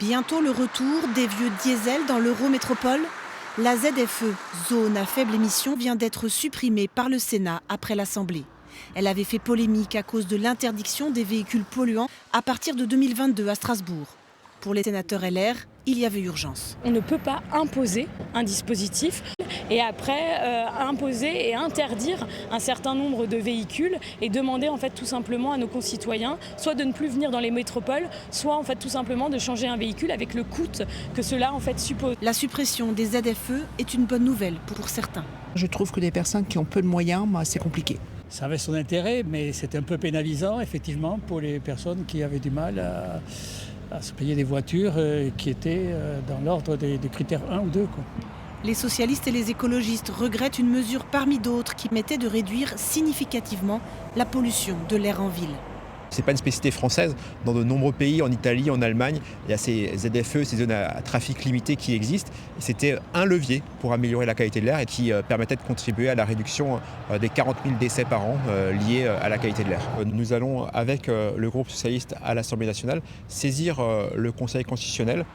Bientôt le retour des vieux diesels dans l'Eurométropole. La ZFE, zone à faible émission, vient d'être supprimée par le Sénat après l'Assemblée. Elle avait fait polémique à cause de l'interdiction des véhicules polluants à partir de 2022 à Strasbourg. Pour les sénateurs LR, il y avait urgence. On ne peut pas imposer un dispositif et après imposer et interdire un certain nombre de véhicules et demander en fait tout simplement à nos concitoyens soit de ne plus venir dans les métropoles, soit en fait tout simplement de changer un véhicule avec le coût que cela en fait suppose. La suppression des ZFE est une bonne nouvelle pour certains. Je trouve que les personnes qui ont peu de moyens, c'est compliqué. Ça avait son intérêt, mais c'est un peu pénalisant effectivement pour les personnes qui avaient du mal à se payer des voitures qui étaient dans l'ordre des critères 1 ou 2. Les socialistes et les écologistes regrettent une mesure parmi d'autres qui permettait de réduire significativement la pollution de l'air en ville. Ce n'est pas une spécificité française. Dans de nombreux pays, en Italie, en Allemagne, il y a ces ZFE, ces zones à trafic limité qui existent. Et c'était un levier pour améliorer la qualité de l'air et qui permettait de contribuer à la réduction des 40 000 décès par an liés à la qualité de l'air. Nous allons, avec le groupe socialiste à l'Assemblée nationale, saisir le Conseil constitutionnel.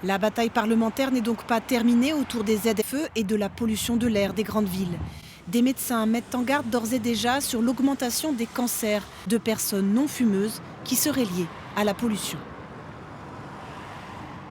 La bataille parlementaire n'est donc pas terminée autour des ZFE et de la pollution de l'air des grandes villes. Des médecins mettent en garde d'ores et déjà sur l'augmentation des cancers de personnes non fumeuses qui seraient liées à la pollution.